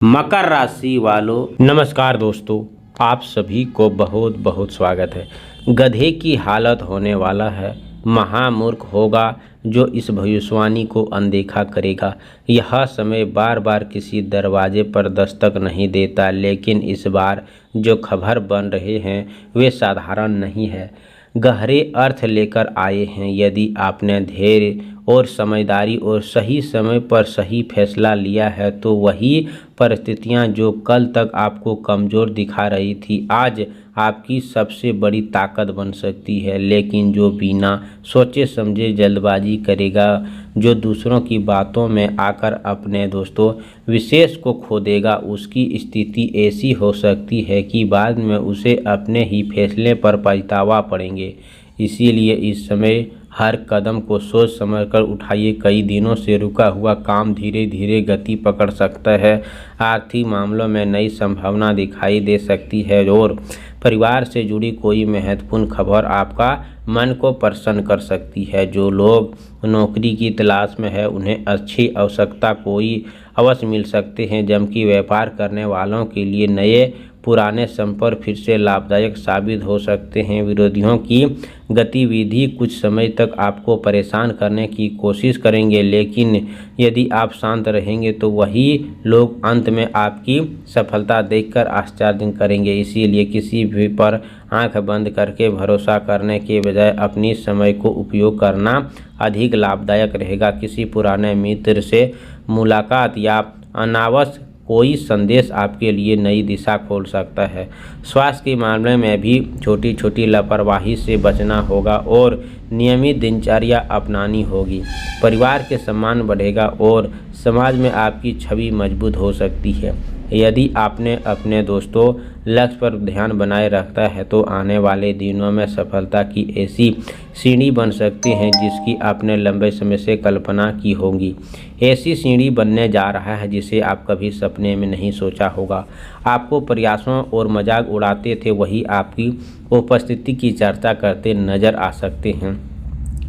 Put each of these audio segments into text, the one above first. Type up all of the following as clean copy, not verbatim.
मकर राशि वालों, नमस्कार दोस्तों। आप सभी को बहुत बहुत स्वागत है। गधे की हालत होने वाला है, महामूर्ख होगा जो इस भविष्यवाणी को अनदेखा करेगा। यह समय बार बार किसी दरवाजे पर दस्तक नहीं देता, लेकिन इस बार जो खबर बन रहे हैं वे साधारण नहीं है, गहरे अर्थ लेकर आए हैं। यदि आपने धैर्य और समझदारी और सही समय पर सही फैसला लिया है तो वही परिस्थितियां जो कल तक आपको कमज़ोर दिखा रही थी आज आपकी सबसे बड़ी ताकत बन सकती है। लेकिन जो बिना सोचे समझे जल्दबाजी करेगा, जो दूसरों की बातों में आकर अपने दोस्तों विशेष को खो देगा, उसकी स्थिति ऐसी हो सकती है कि बाद में उसे अपने ही फैसले पर पछतावा पड़ेंगे। इसीलिए इस समय हर कदम को सोच समझकर उठाइए। कई दिनों से रुका हुआ काम धीरे धीरे गति पकड़ सकता है। आर्थिक मामलों में नई संभावना दिखाई दे सकती है और परिवार से जुड़ी कोई महत्वपूर्ण खबर आपका मन को प्रसन्न कर सकती है। जो लोग नौकरी की तलाश में है उन्हें अच्छी आवश्यकता कोई अवश्य मिल सकते हैं, जबकि व्यापार करने वालों के लिए नए पुराने संपर्क फिर से लाभदायक साबित हो सकते हैं। विरोधियों की गतिविधि कुछ समय तक आपको परेशान करने की कोशिश करेंगे, लेकिन यदि आप शांत रहेंगे तो वही लोग अंत में आपकी सफलता देखकर आश्चर्य करेंगे। इसीलिए किसी भी पर आंख बंद करके भरोसा करने के बजाय अपनी समय को उपयोग करना अधिक लाभदायक रहेगा। किसी पुराने मित्र से मुलाकात या अनावश्यक कोई संदेश आपके लिए नई दिशा खोल सकता है। स्वास्थ्य के मामले में भी छोटी छोटी लापरवाही से बचना होगा और नियमित दिनचर्या अपनानी होगी। परिवार के सम्मान बढ़ेगा और समाज में आपकी छवि मजबूत हो सकती है। यदि आपने अपने दोस्तों लक्ष्य पर ध्यान बनाए रखता है तो आने वाले दिनों में सफलता की ऐसी सीढ़ी बन सकती है जिसकी आपने लंबे समय से कल्पना की होगी। ऐसी सीढ़ी बनने जा रहा है जिसे आप कभी सपने में नहीं सोचा होगा। आपको प्रयासों और मजाक उड़ाते थे वही आपकी उपस्थिति की चर्चा करते नजर आ सकते हैं।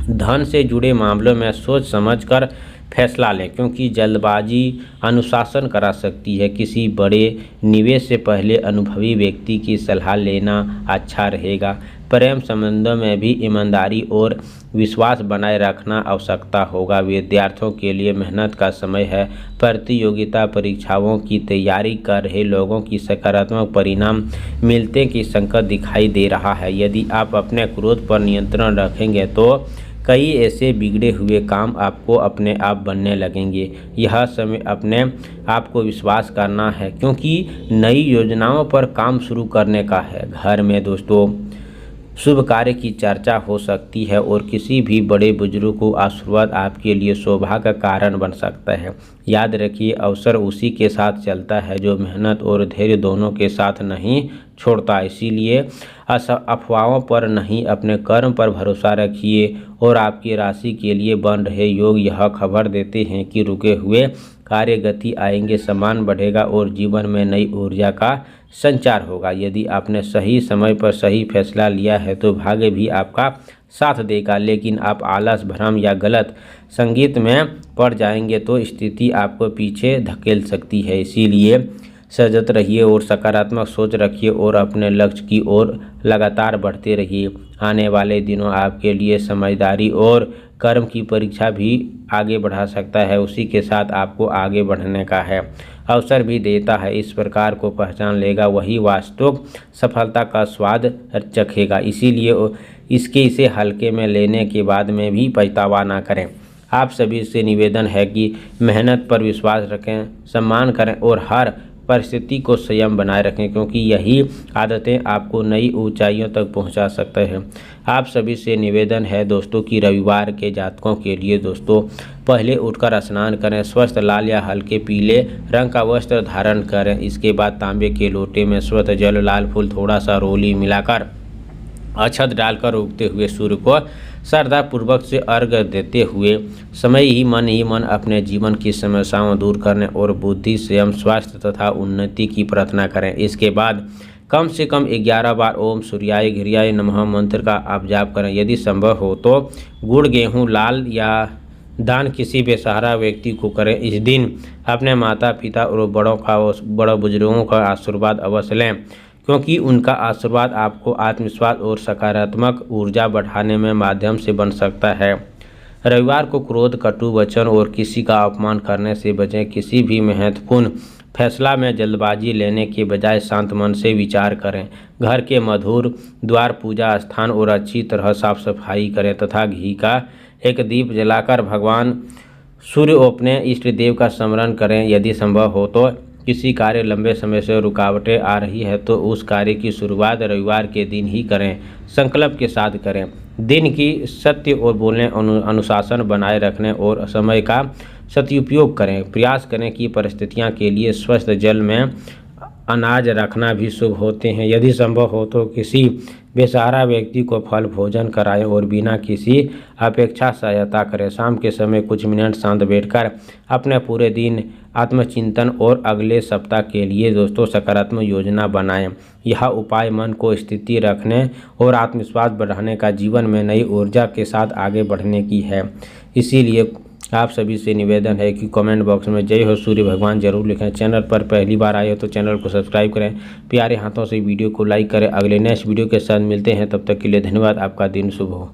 धन से जुड़े मामलों में सोच समझकर फैसला लें, क्योंकि जल्दबाजी अनुशासन करा सकती है। किसी बड़े निवेश से पहले अनुभवी व्यक्ति की सलाह लेना अच्छा रहेगा। प्रेम संबंधों में भी ईमानदारी और विश्वास बनाए रखना आवश्यकता होगा। विद्यार्थियों के लिए मेहनत का समय है। प्रतियोगिता परीक्षाओं की तैयारी कर रहे लोगों की सकारात्मक परिणाम मिलने की संकेत दिखाई दे रहा है। यदि आप अपने क्रोध पर नियंत्रण रखेंगे तो कई ऐसे बिगड़े हुए काम आपको अपने आप बनने लगेंगे। यह समय अपने आप को विश्वास करना है, क्योंकि नई योजनाओं पर काम शुरू करने का है। घर में दोस्तों शुभ कार्य की चर्चा हो सकती है और किसी भी बड़े बुजुर्ग को आशीर्वाद आपके लिए सौभाग्य का कारण बन सकता है। याद रखिए, अवसर उसी के साथ चलता है जो मेहनत और धैर्य दोनों के साथ नहीं छोड़ता। इसीलिए अफवाहों पर नहीं, अपने कर्म पर भरोसा रखिए। और आपकी राशि के लिए बन रहे योग यह खबर देते हैं कि रुके हुए कार्य गति आएंगे, सम्मान बढ़ेगा और जीवन में नई ऊर्जा का संचार होगा। यदि आपने सही समय पर सही फैसला लिया है तो भाग्य भी आपका साथ देगा, लेकिन आप आलस, भ्रम या गलत संगीत में पड़ जाएंगे तो स्थिति आपको पीछे धकेल सकती है। इसीलिए सजग रहिए और सकारात्मक सोच रखिए और अपने लक्ष्य की ओर लगातार बढ़ते रहिए। आने वाले दिनों आपके लिए समझदारी और कर्म की परीक्षा भी आगे बढ़ा सकता है। उसी के साथ आपको आगे बढ़ने का है अवसर भी देता है। इस प्रकार को पहचान लेगा वही वास्तविक सफलता का स्वाद चखेगा। इसीलिए इसे हल्के में लेने के बाद में भी पछतावा ना करें। आप सभी से निवेदन है कि मेहनत पर विश्वास रखें, सम्मान करें और हर परिस्थिति को संयम बनाए रखें, क्योंकि यही आदतें आपको नई ऊंचाइयों तक पहुंचा सकते हैं। आप सभी से निवेदन है दोस्तों कि रविवार के जातकों के लिए दोस्तों पहले उठकर स्नान करें, स्वस्थ लाल या हल्के पीले रंग का वस्त्र धारण करें। इसके बाद तांबे के लोटे में स्वच्छ जल, लाल फूल, थोड़ा सा रोली मिलाकर अक्षत डालकर उगते हुए सूर्य को श्रद्धापूर्वक से अर्घ्य देते हुए समय ही मन अपने जीवन की समस्याओं दूर करने और बुद्धि, संयम, स्वास्थ्य तथा उन्नति की प्रार्थना करें। इसके बाद कम से कम 11 बार ओम सूर्याय घृताय नमः मंत्र का आप जाप करें। यदि संभव हो तो गुड़, गेहूँ, लाल या दान किसी बेसहारा व्यक्ति को करें। इस दिन अपने माता पिता और बड़ों बुजुर्गों का आशीर्वाद अवश्य लें, क्योंकि उनका आशीर्वाद आपको आत्मविश्वास और सकारात्मक ऊर्जा बढ़ाने में माध्यम से बन सकता है। रविवार को क्रोध, कटु वचन और किसी का अपमान करने से बचें। किसी भी महत्वपूर्ण फैसला में जल्दबाजी लेने के बजाय शांत मन से विचार करें। घर के मधुर द्वार, पूजा स्थान और अच्छी तरह साफ सफाई करें तथा घी का एक दीप जलाकर भगवान सूर्य अपने इष्ट देव का स्मरण करें। यदि संभव हो तो किसी कार्य लंबे समय से रुकावटें आ रही है तो उस कार्य की शुरुआत रविवार के दिन ही करें। संकल्प के साथ करें। दिन की सत्य और बोलने, अनुशासन बनाए रखने और समय का सदुपयोग करें। प्रयास करें कि परिस्थितियां के लिए स्वस्थ जल में अनाज रखना भी शुभ होते हैं। यदि संभव हो तो किसी बेसहारा व्यक्ति को फल भोजन कराएं और बिना किसी अपेक्षा सहायता करें। शाम के समय कुछ मिनट शांत बैठकर अपने पूरे दिन आत्मचिंतन और अगले सप्ताह के लिए दोस्तों सकारात्मक योजना बनाएं। यह उपाय मन को स्थिति रखने और आत्मविश्वास बढ़ाने का, जीवन में नई ऊर्जा के साथ आगे बढ़ने की है। इसीलिए आप सभी से निवेदन है कि कमेंट बॉक्स में जय हो सूर्य भगवान जरूर लिखें। चैनल पर पहली बार आए हो तो चैनल को सब्सक्राइब करें। प्यारे हाथों से वीडियो को लाइक करें। अगले नेक्स्ट वीडियो के साथ मिलते हैं, तब तक के लिए धन्यवाद। आपका दिन शुभ हो।